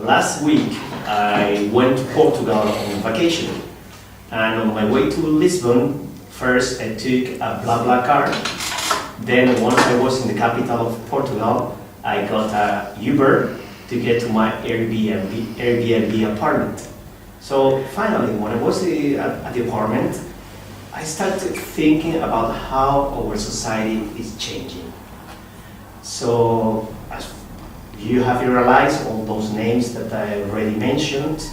last week I went to Portugal on vacation, and on my way to Lisbon, first I took a BlaBlaCar. Then once I was in the capital of Portugal, I got a Uber to get to my Airbnb apartment. So finally, when I was at the apartment, I started thinking about how our society is changing. So as you have realized all those names that I already mentioned,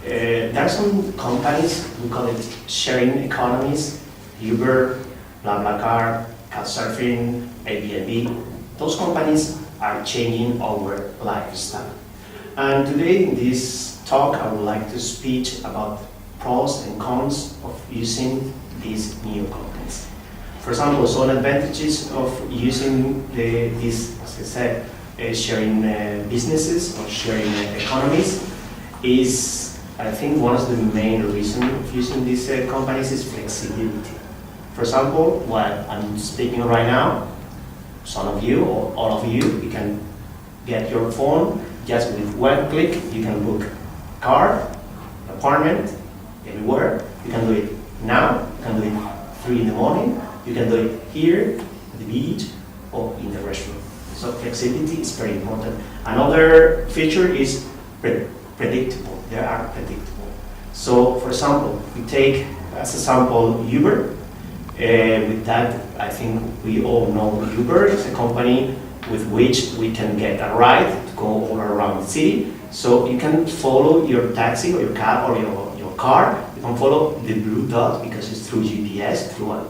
there are some companies, we call it sharing economies, Uber, BlaBlaCar, Couchsurfing, Airbnb. Those companies are changing our lifestyle. And today in this talk, I would like to speak about pros and cons of using these new companies. For example, some advantages of using these, as I said, sharing businesses or sharing economies is, I think, one of the main reasons of using these companies is flexibility. For example, while I'm speaking right now, some of you or all of you, you can get your phone, just with one click, you can book car, apartment, everywhere. You can do it now, you can do it 3 in the morning, you can do it here, at the beach, or in the restaurant. So flexibility is very important. Another feature is predictable. They are predictable. So, for example, we take as a sample Uber. With that, I think we all know Uber is a company with which we can get a ride to go all around the city. So you can follow your taxi or your cab or your car. You can follow the blue dot because it's through GPS, through an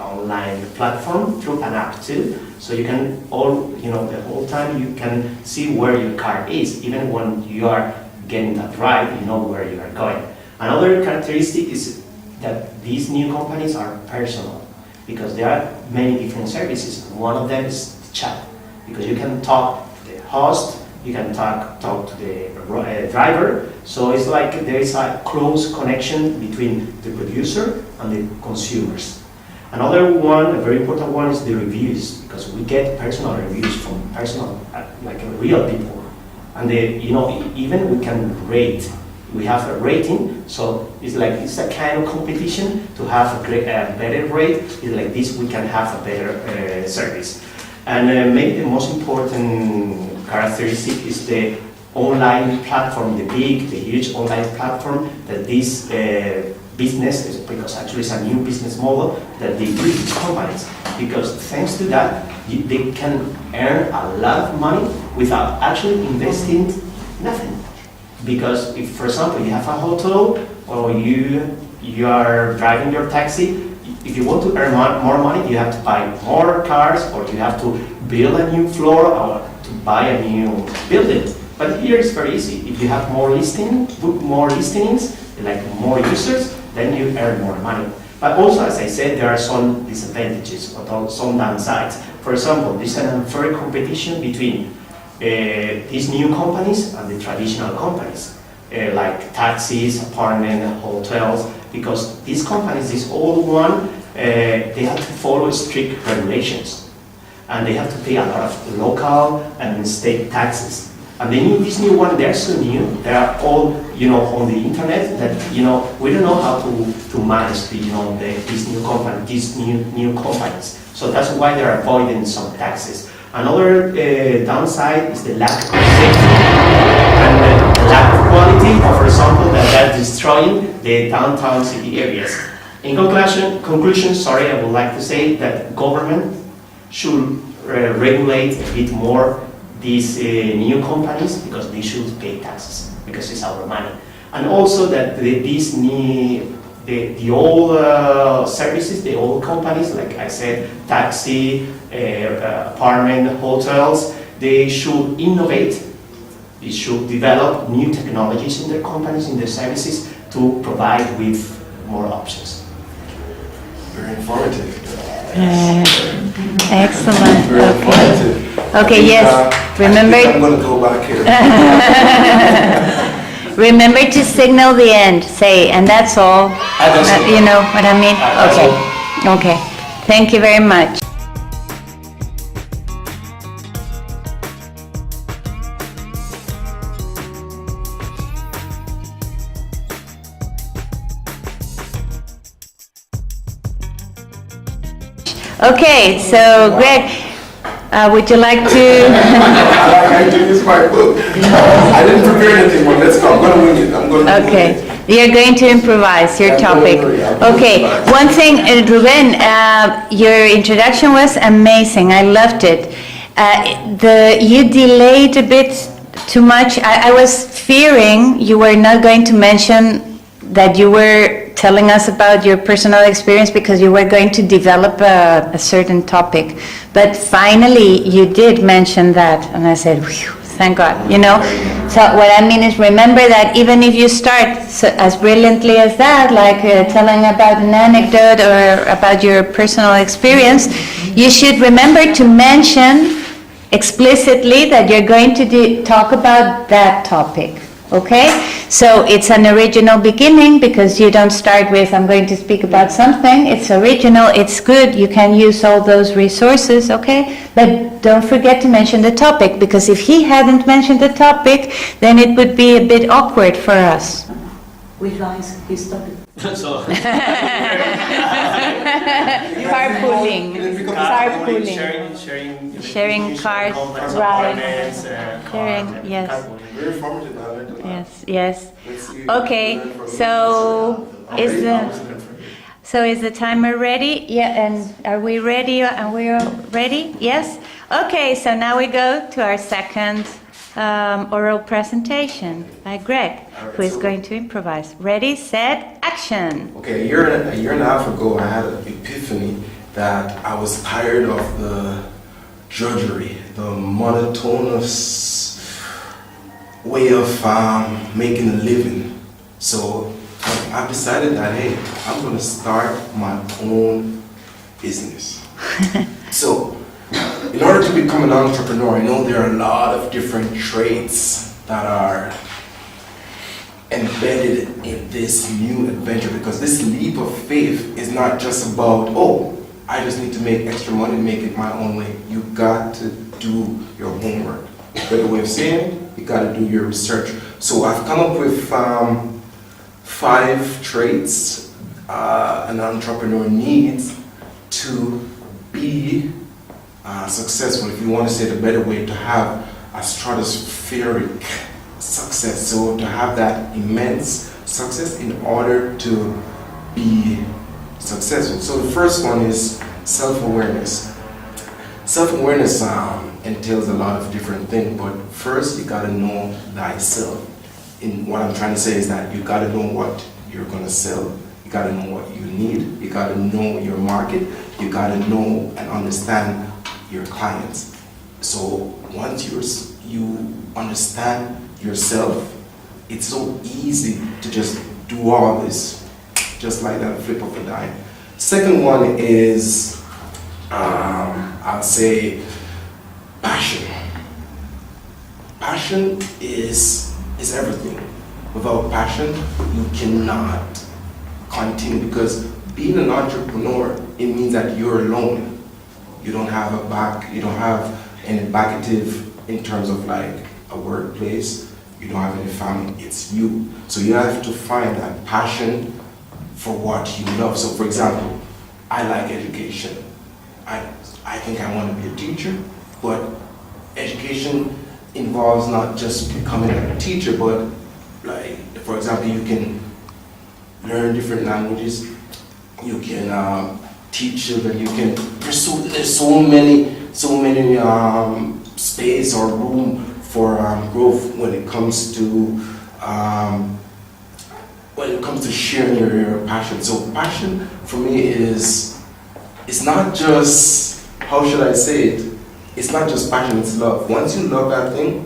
online platform, through an app too. So you can the whole time you can see where your car is. Even when you are getting that ride, you know where you are going. Another characteristic is that these new companies are personal because there are many different services. One of them is the chat, because you can talk to the host, you can talk to the driver. So it's like there is a close connection between the producer and the consumers. Another one, a very important one, is the reviews, because we get personal reviews from real people, and even we can rate. We have a rating, so it's a kind of competition to have a better rate. It's like this, we can have a better service. And maybe the most important characteristic is the online platform, the huge online platform that this business is, because actually it's a new business model that they bring to companies. Because thanks to that, they can earn a lot of money without actually investing nothing. Because if, for example, you have a hotel or you are driving your taxi, if you want to earn more money, you have to buy more cars, or you have to build a new floor, or to buy a new building. But here it's very easy. If you have more book more listings, like more users, then you earn more money. But also, as I said, there are some disadvantages or some downsides. For example, there's an unfair competition between these new companies and the traditional companies, like taxis, apartment, hotels, because these companies, this old one, they have to follow strict regulations, and they have to pay a lot of local and state taxes. And this new one, they're so new, they are all on the internet that we don't know how to manage these new companies. So that's why they're avoiding some taxes. Another downside is the lack of safety and the lack of quality, for example, that they're destroying the downtown city areas. In conclusion, I would like to say that government should regulate a bit more these new companies, because they should pay taxes, because it's our money. And also that the old services, the old companies, like I said, taxi, apartment, hotels, they should innovate. They should develop new technologies in their companies, in their services, to provide with more options. Very informative. Excellent. Very informative. Okay, yes. Remember. I'm going to go back here. Remember to signal the end. Say, and that's all. You know what I mean? Okay. Okay. Thank you very much. Okay, so Greg, would you like to? I did this my book. I didn't prepare anything, but let's go. I'm going to wing it. I'm going to Okay, you're going to improvise your topic. Okay, one thing, Rubén, your introduction was amazing. I loved it. You delayed a bit too much. I was fearing you were not going to mention that you were telling us about your personal experience because you were going to develop a certain topic. But finally, you did mention that, and I said, "Whew, thank God," you know? So what I mean is, remember that even if you start as brilliantly as that, like telling about an anecdote or about your personal experience, you should remember to mention explicitly that you're going to talk about that topic. Okay? So it's an original beginning because you don't start with, I'm going to speak about something. It's original, it's good, you can use all those resources, okay? But don't forget to mention the topic, because if he hadn't mentioned the topic, then it would be a bit awkward for us. Which one is his topic? So, Carpooling. Carpooling. Sharing cars, components, right. apartments, Sharing, cars, yes. carpooling. Very informative. I learned a lot. Yes. Let's see. Okay, so is the timer ready? Yeah, and are we ready? And we're ready? Yes? Okay, so now we go to our second oral presentation by Greg, who is going to improvise. Ready, set, action. Okay, a year and a half ago, I had an epiphany that I was tired of the drudgery, the monotonous way of making a living. So I've decided that, hey, I'm going to start my own business. So in order to become an entrepreneur, I know there are a lot of different traits that are embedded in this new adventure, because this leap of faith is not just about, oh, I just need to make extra money and make it my own way. You got to do your homework. A better way of saying it, you got to do your research. So I've come up with 5 traits an entrepreneur needs to be successful. If you want to say it a better way, to have a stratospheric success. So to have that immense success in order to be successful. So the first one is self-awareness. Self-awareness entails a lot of different things, but first you gotta know thyself. And what I'm trying to say is that you gotta know what you're gonna sell. You gotta know what you need. You gotta know your market. You gotta know and understand your clients. So once you understand yourself, it's so easy to just do all this, just like that flip of a dime. Second one is, I'll say, passion. Passion is everything. Without passion, you cannot continue, because being an entrepreneur, it means that you're alone. You don't have you don't have any backative in terms of like a workplace. You don't have any family, it's you. So you have to find that passion for what you love. So for example, I like education. I think I want to be a teacher, but education involves not just becoming a teacher, but like, for example, you can learn different languages, you can teach children, you can pursue, there's so many space or room for growth when it comes to sharing your passion. So passion for me is, it's not just, how should I say it? It's not just passion, it's love. Once you love that thing,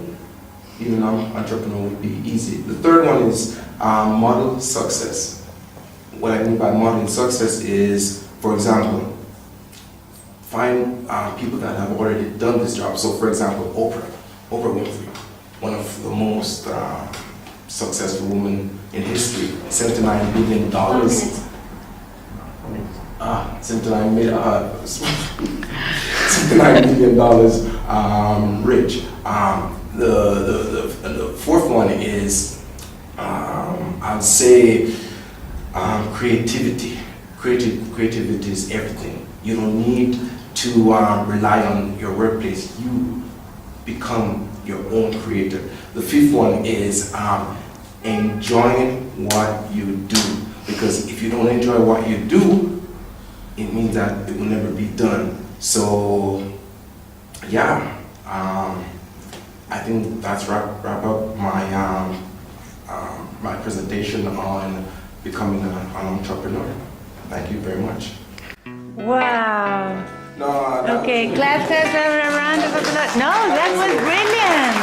even an entrepreneur would be easy. The third one is model success. What I mean by modeling success is, for example, find people that have already done this job. So for example, Oprah Winfrey, one of the most successful women in history, $79 billion. $79 million rich. The fourth one is, I'll say, creativity. creativity is everything. You don't need to rely on your workplace. You become your own creator. The fifth one is enjoying what you do. Because if you don't enjoy what you do, it means that it will never be done. So, yeah, I think that's wrap up my my presentation on becoming an entrepreneur. Thank you very much. Wow. No, Okay, clap, clap, clap, a round of applause. No, that was brilliant.